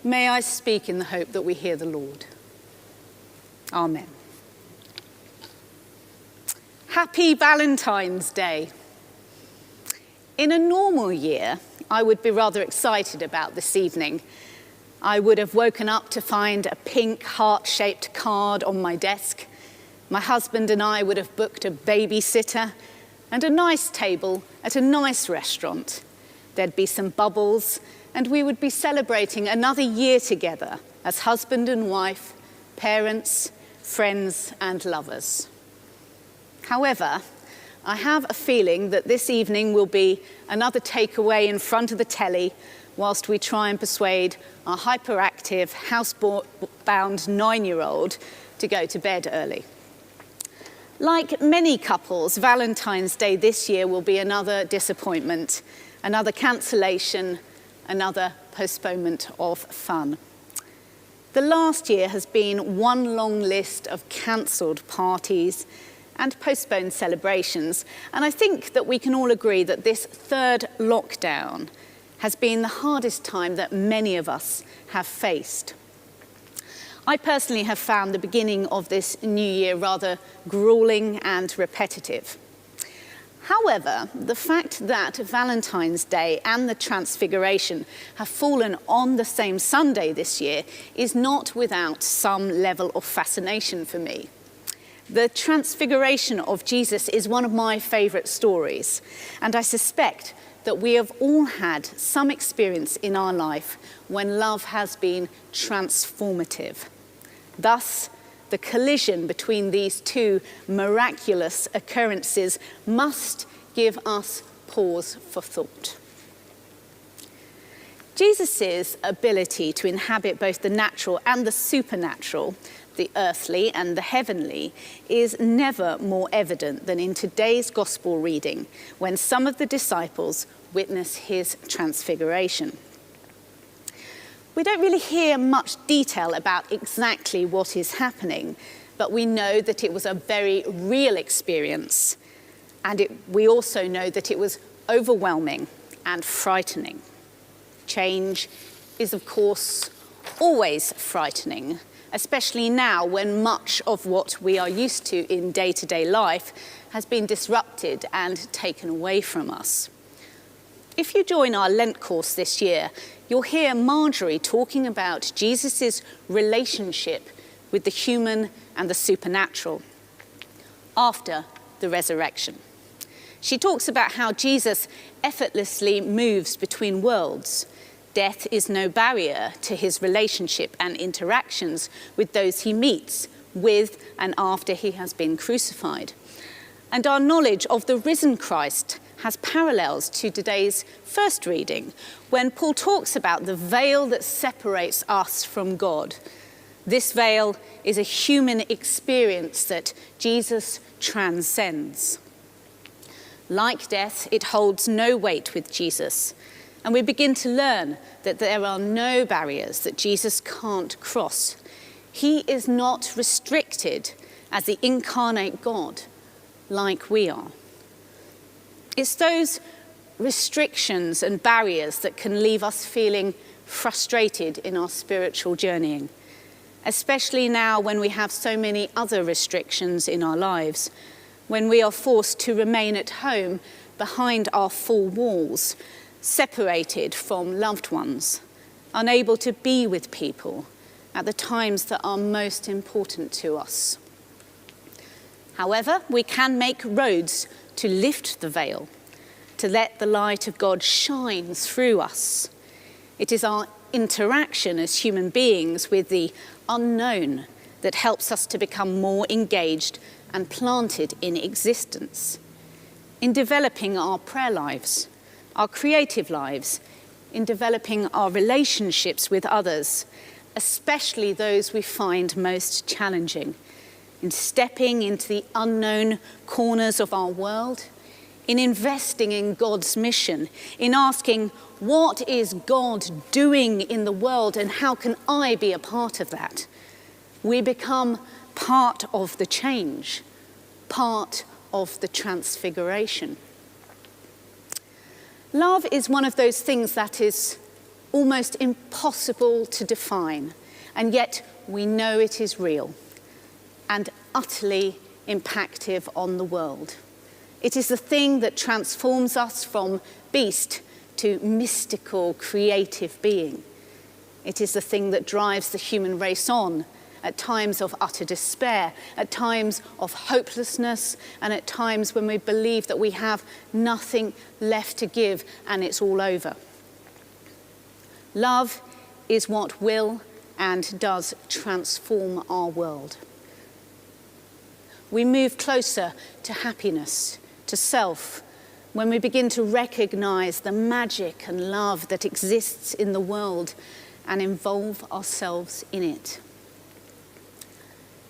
May I speak in the hope that we hear the Lord. Amen. Happy Valentine's Day. In a normal year, I would be rather excited about this evening. I would have woken up to find a pink heart-shaped card on my desk. My husband and I would have booked a babysitter and a nice table at a nice restaurant. There'd be some bubbles, and we would be celebrating another year together as husband and wife, parents, friends, and lovers. However, I have a feeling that this evening will be another takeaway in front of the telly whilst we try and persuade our hyperactive, housebound 9-year-old to go to bed early. Like many couples, Valentine's Day this year will be another disappointment, another cancellation, another postponement of fun. The last year has been one long list of cancelled parties and postponed celebrations, and I think that we can all agree that this third lockdown has been the hardest time that many of us have faced. I personally have found the beginning of this new year rather grueling and repetitive. However, the fact that Valentine's Day and the Transfiguration have fallen on the same Sunday this year is not without some level of fascination for me. The Transfiguration of Jesus is one of my favourite stories, and I suspect that we have all had some experience in our life when love has been transformative. Thus, the collision between these two miraculous occurrences must give us pause for thought. Jesus' ability to inhabit both the natural and the supernatural, the earthly and the heavenly, is never more evident than in today's gospel reading, when some of the disciples witness his transfiguration. We don't really hear much detail about exactly what is happening, but we know that it was a very real experience, and we also know that it was overwhelming and frightening. Change is, of course, always frightening, especially now when much of what we are used to in day-to-day life has been disrupted and taken away from us. If you join our Lent course this year, you'll hear Marjorie talking about Jesus' relationship with the human and the supernatural after the resurrection. She talks about how Jesus effortlessly moves between worlds. Death is no barrier to his relationship and interactions with those he meets with and after he has been crucified. And our knowledge of the risen Christ has parallels to today's first reading, when Paul talks about the veil that separates us from God. This veil is a human experience that Jesus transcends. Like death, it holds no weight with Jesus, and we begin to learn that there are no barriers that Jesus can't cross. He is not restricted as the incarnate God like we are. It's those restrictions and barriers that can leave us feeling frustrated in our spiritual journeying, especially now when we have so many other restrictions in our lives, when we are forced to remain at home behind our four walls, separated from loved ones, unable to be with people at the times that are most important to us. However, we can make roads to lift the veil, to let the light of God shine through us. It is our interaction as human beings with the unknown that helps us to become more engaged and planted in existence, in developing our prayer lives, our creative lives, in developing our relationships with others, especially those we find most challenging, in stepping into the unknown corners of our world, in investing in God's mission, in asking, what is God doing in the world and how can I be a part of that? We become part of the change, part of the transfiguration. Love is one of those things that is almost impossible to define, and yet we know it is real and utterly impactive on the world. It is the thing that transforms us from beast to mystical, creative being. It is the thing that drives the human race on at times of utter despair, at times of hopelessness, and at times when we believe that we have nothing left to give and it's all over. Love is what will and does transform our world. We move closer to happiness, to self, when we begin to recognize the magic and love that exists in the world and involve ourselves in it.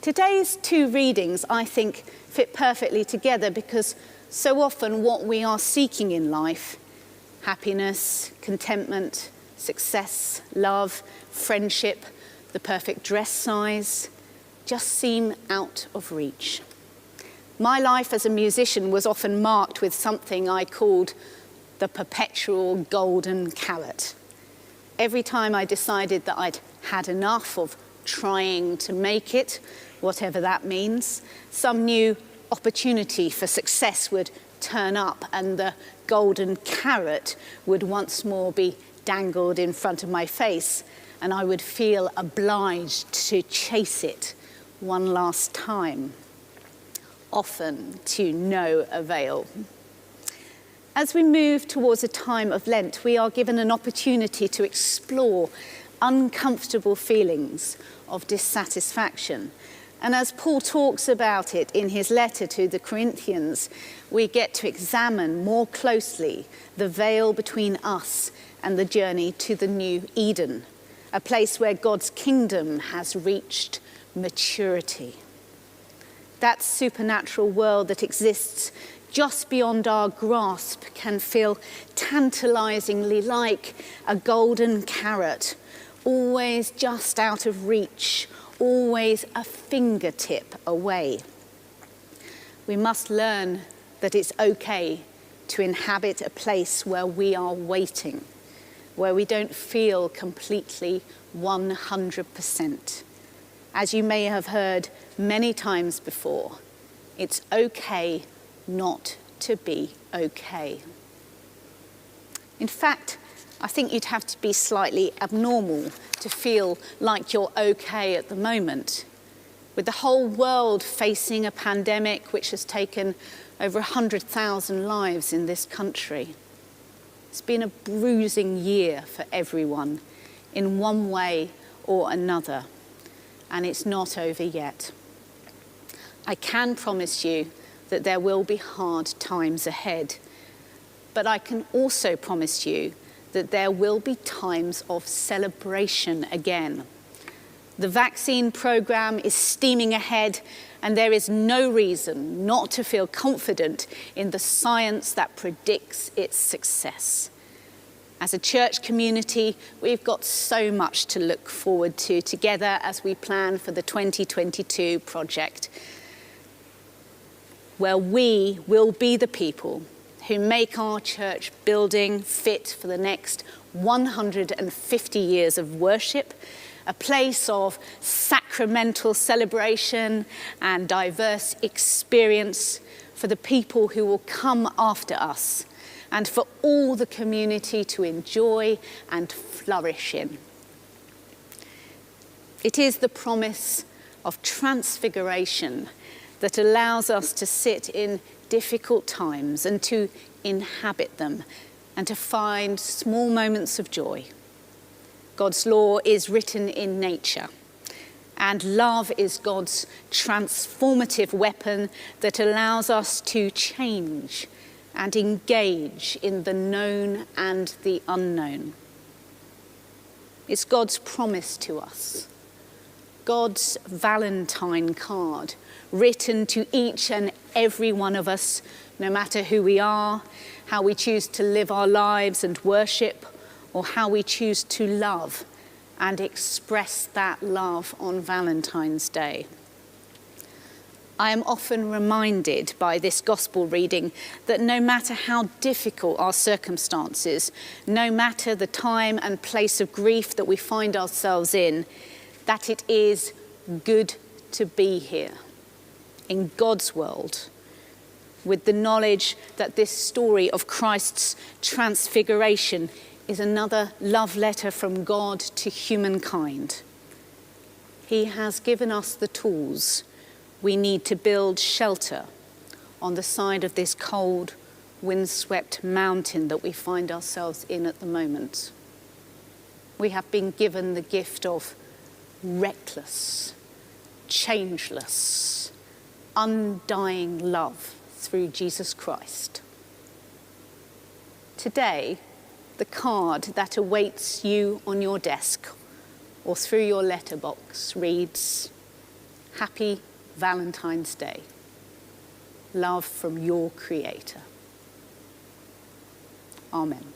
Today's two readings, I think, fit perfectly together because so often what we are seeking in life, happiness, contentment, success, love, friendship, the perfect dress size, just seem out of reach. My life as a musician was often marked with something I called the perpetual golden carrot. Every time I decided that I'd had enough of trying to make it, whatever that means, some new opportunity for success would turn up and the golden carrot would once more be dangled in front of my face, and I would feel obliged to chase it one last time, often to no avail. As we move towards a time of Lent, we are given an opportunity to explore uncomfortable feelings of dissatisfaction. And as Paul talks about it in his letter to the Corinthians, we get to examine more closely the veil between us and the journey to the new Eden, a place where God's kingdom has reached maturity. That supernatural world that exists just beyond our grasp can feel tantalizingly like a golden carrot, always just out of reach, always a fingertip away. We must learn that it's okay to inhabit a place where we are waiting, where we don't feel completely 100%. As you may have heard many times before, it's okay not to be okay. In fact, I think you'd have to be slightly abnormal to feel like you're okay at the moment. With the whole world facing a pandemic which has taken over 100,000 lives in this country. It's been a bruising year for everyone in one way or another, and it's not over yet. I can promise you that there will be hard times ahead, but I can also promise you that there will be times of celebration again. The vaccine program is steaming ahead, and there is no reason not to feel confident in the science that predicts its success. As a church community, we've got so much to look forward to together as we plan for the 2022 project, where we will be the people who make our church building fit for the next 150 years of worship, a place of sacramental celebration and diverse experience for the people who will come after us, and for all the community to enjoy and flourish in. It is the promise of transfiguration that allows us to sit in difficult times and to inhabit them and to find small moments of joy. God's law is written in nature, and love is God's transformative weapon that allows us to change and engage in the known and the unknown. It's God's promise to us, God's Valentine card, written to each and every one of us, no matter who we are, how we choose to live our lives and worship, or how we choose to love and express that love on Valentine's Day. I am often reminded by this gospel reading that no matter how difficult our circumstances, no matter the time and place of grief that we find ourselves in, that it is good to be here in God's world, with the knowledge that this story of Christ's transfiguration is another love letter from God to humankind. He has given us the tools we need to build shelter on the side of this cold, windswept mountain that we find ourselves in at the moment. We have been given the gift of reckless, changeless, undying love through Jesus Christ. Today, the card that awaits you on your desk or through your letterbox reads, "Happy Valentine's Day. Love from your Creator." Amen.